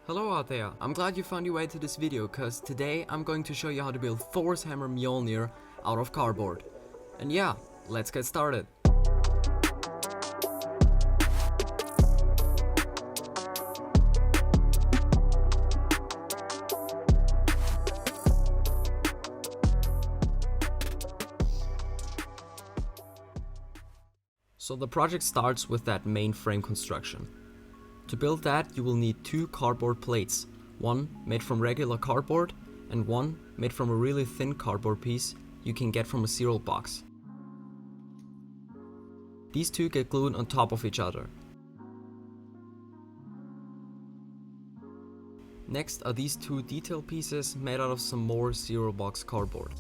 Hello out there, I'm glad you found your way to this video cause today I'm going to show you how to build Thor's hammer Mjolnir out of cardboard. And yeah, let's get started. So the project starts with that main frame construction. To build that, you will need two cardboard plates, one made from regular cardboard and one made from a really thin cardboard piece you can get from a cereal box. These two get glued on top of each other. Next are these two detail pieces made out of some more cereal box cardboard.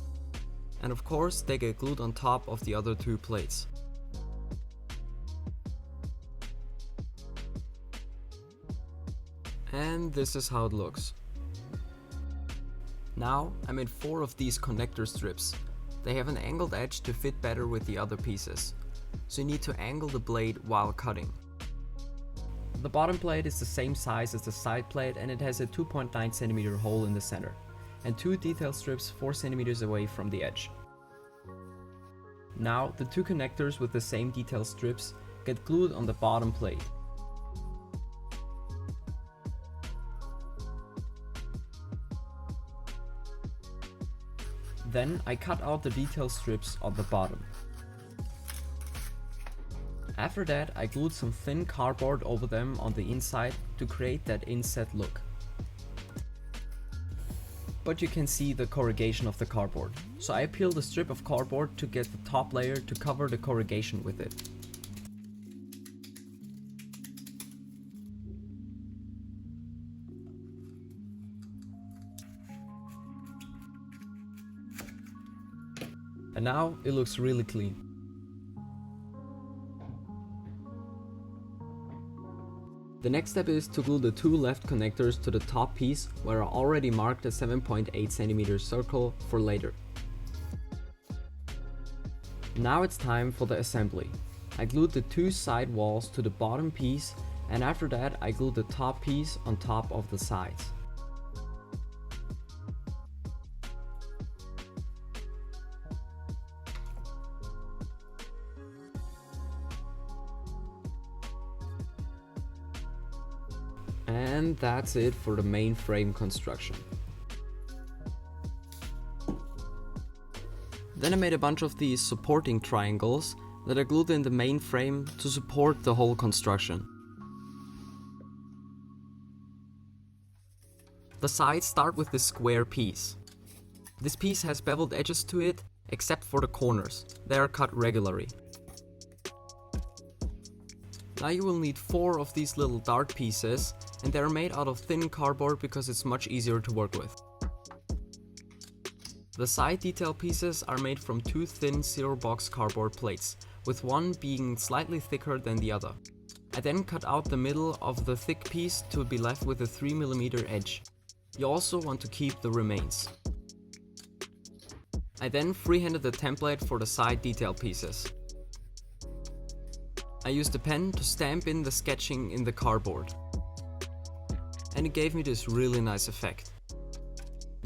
And of course they get glued on top of the other two plates. And this is how it looks. Now I made 4 of these connector strips. They have an angled edge to fit better with the other pieces, so you need to angle the blade while cutting. The bottom plate is the same size as the side plate and it has a 2.9 cm hole in the center, and 2 detail strips 4 cm away from the edge. Now the 2 connectors with the same detail strips get glued on the bottom plate. Then I cut out the detail strips on the bottom. After that I glued some thin cardboard over them on the inside to create that inset look. But you can see the corrugation of the cardboard, so I peeled a strip of cardboard to get the top layer to cover the corrugation with it. And now it looks really clean. The next step is to glue the 2 left connectors to the top piece where I already marked a 7.8 cm circle for later. Now it's time for the assembly. I glued the 2 side walls to the bottom piece, and after that I glued the top piece on top of the sides. And that's it for the main frame construction. Then I made a bunch of these supporting triangles that I glued in the main frame to support the whole construction. The sides start with this square piece. This piece has beveled edges to it, except for the corners. They are cut regularly. Now you will need 4 of these little dart pieces, and they are made out of thin cardboard because it's much easier to work with. The side detail pieces are made from 2 thin cereal box cardboard plates, with one being slightly thicker than the other. I then cut out the middle of the thick piece to be left with a 3 mm edge. You also want to keep the remains. I then freehanded the template for the side detail pieces. I used a pen to stamp in the sketching in the cardboard, and it gave me this really nice effect.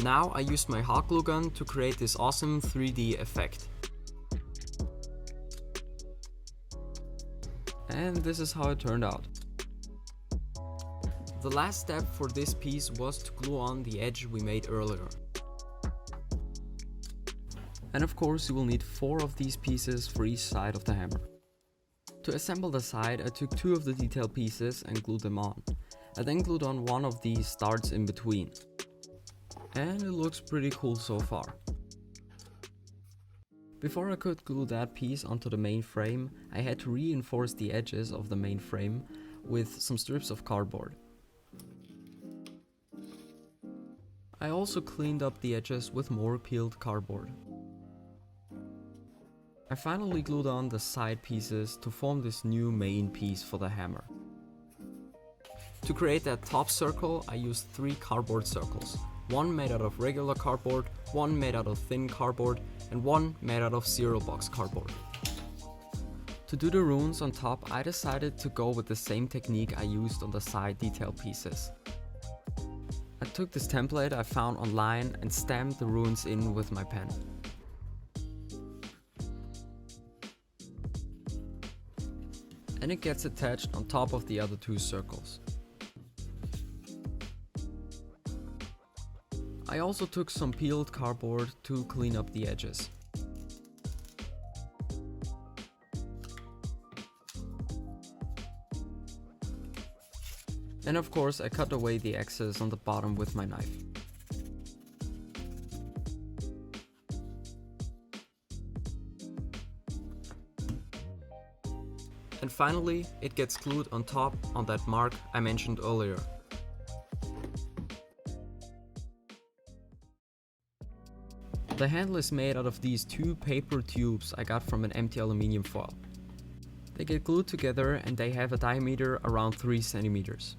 Now I used my hot glue gun to create this awesome 3D effect. And this is how it turned out. The last step for this piece was to glue on the edge we made earlier. And of course you will need 4 of these pieces for each side of the hammer. To assemble the side, I took 2 of the detail pieces and glued them on. I then glued on one of these darts in between. And it looks pretty cool so far. Before I could glue that piece onto the main frame, I had to reinforce the edges of the main frame with some strips of cardboard. I also cleaned up the edges with more peeled cardboard. I finally glued on the side pieces to form this new main piece for the hammer. To create that top circle, I used 3 cardboard circles. One made out of regular cardboard, one made out of thin cardboard, and one made out of cereal box cardboard. To do the runes on top, I decided to go with the same technique I used on the side detail pieces. I took this template I found online and stamped the runes in with my pen. And it gets attached on top of the other two circles. I also took some peeled cardboard to clean up the edges. And of course I cut away the excess on the bottom with my knife. And finally it gets glued on top on that mark I mentioned earlier. The handle is made out of these two paper tubes I got from an empty aluminium foil. They get glued together and they have a diameter around 3 centimeters.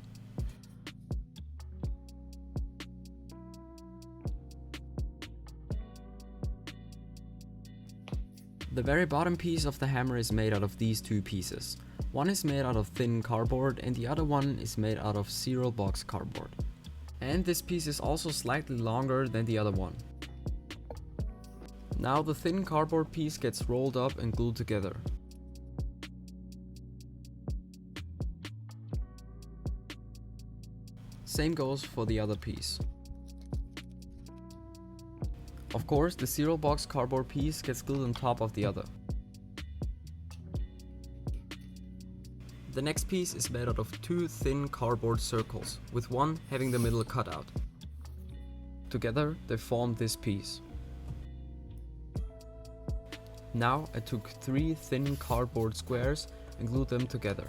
The very bottom piece of the hammer is made out of these two pieces. One is made out of thin cardboard and the other one is made out of cereal box cardboard. And this piece is also slightly longer than the other one. Now the thin cardboard piece gets rolled up and glued together. Same goes for the other piece. Of course, the cereal box cardboard piece gets glued on top of the other. The next piece is made out of two thin cardboard circles, with one having the middle cut out. Together they form this piece. Now I took 3 thin cardboard squares and glued them together.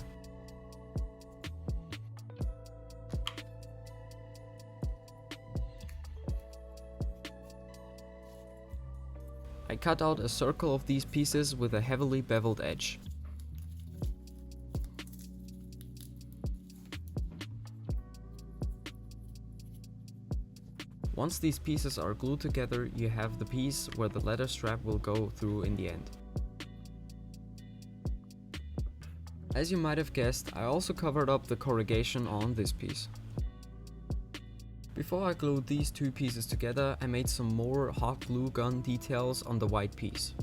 I cut out a circle of these pieces with a heavily beveled edge. Once these pieces are glued together, you have the piece where the leather strap will go through in the end. As you might have guessed, I also covered up the corrugation on this piece. Before I glued these two pieces together, I made some more hot glue gun details on the white piece.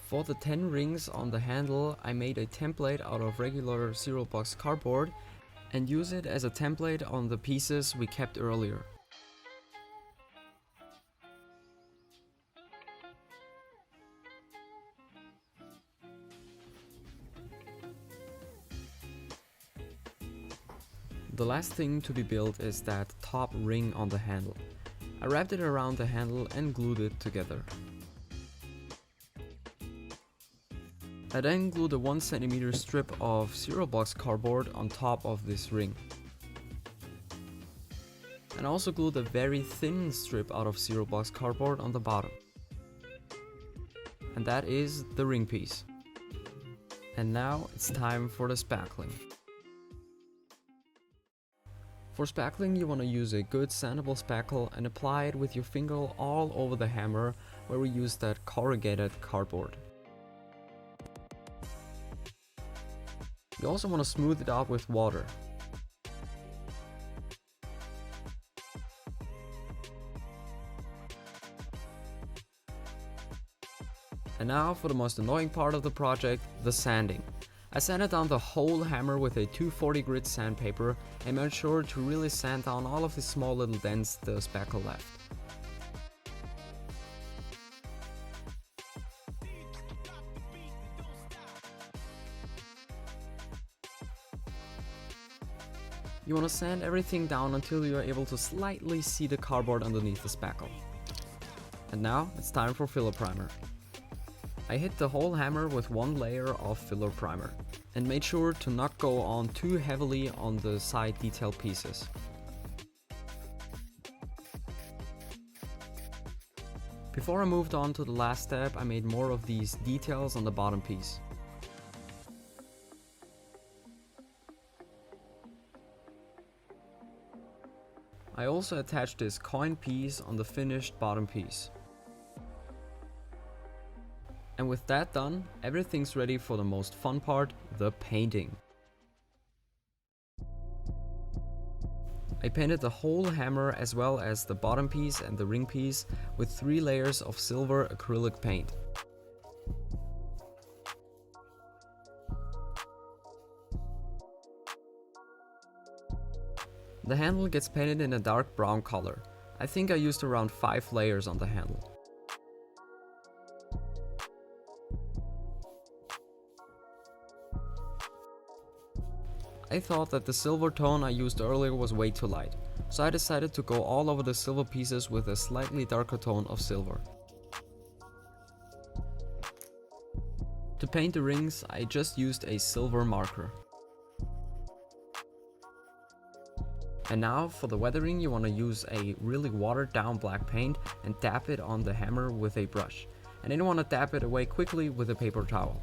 For the 10 rings on the handle, I made a template out of regular cereal box cardboard and use it as a template on the pieces we kept earlier. The last thing to be built is that top ring on the handle. I wrapped it around the handle and glued it together. I then glued a 1 centimeter strip of cereal box cardboard on top of this ring. And I also glued a very thin strip out of cereal box cardboard on the bottom. And that is the ring piece. And now it's time for the spackling. For spackling, you want to use a good sandable spackle and apply it with your finger all over the hammer where we use that corrugated cardboard. You also want to smooth it out with water. And now for the most annoying part of the project, the sanding. I sanded down the whole hammer with a 240 grit sandpaper and made sure to really sand down all of the small little dents the spackle left. You want to sand everything down until you are able to slightly see the cardboard underneath the spackle. And now it's time for filler primer. I hit the whole hammer with one layer of filler primer and made sure to not go on too heavily on the side detail pieces. Before I moved on to the last step, I made more of these details on the bottom piece. I also attached this coin piece on the finished bottom piece. And with that done, everything's ready for the most fun part, the painting. I painted the whole hammer as well as the bottom piece and the ring piece with 3 layers of silver acrylic paint. The handle gets painted in a dark brown color. I think I used around 5 layers on the handle. I thought that the silver tone I used earlier was way too light, so I decided to go all over the silver pieces with a slightly darker tone of silver. To paint the rings, I just used a silver marker. And now for the weathering, you want to use a really watered down black paint and dab it on the hammer with a brush. And then you want to dab it away quickly with a paper towel.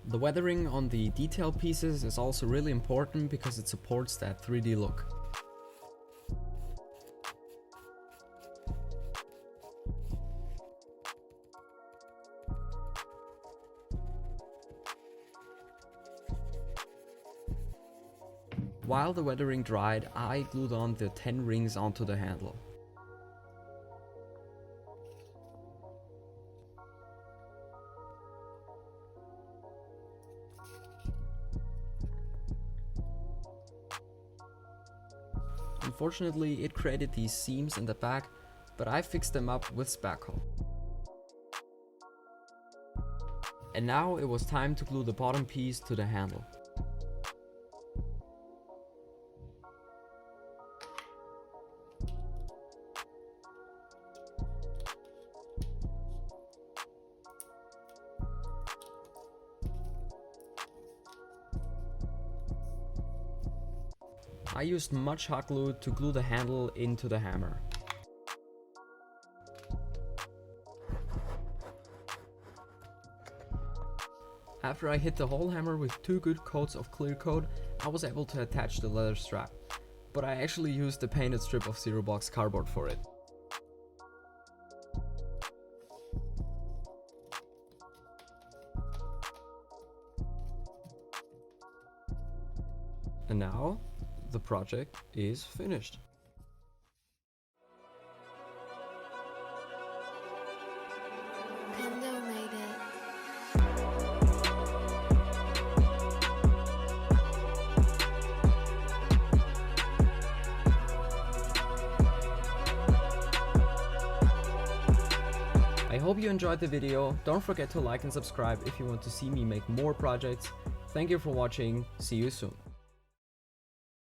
The weathering on the detail pieces is also really important because it supports that 3D look. While the weathering dried, I glued on the 10 rings onto the handle. Unfortunately, it created these seams in the back, but I fixed them up with spackle. And now it was time to glue the bottom piece to the handle. I used much hot glue to glue the handle into the hammer. After I hit the whole hammer with 2 good coats of clear coat, I was able to attach the leather strap, but I actually used the painted strip of Zero Box cardboard for it. And now, the project is finished. I hope you enjoyed the video. Don't forget to like and subscribe if you want to see me make more projects. Thank you for watching. See you soon.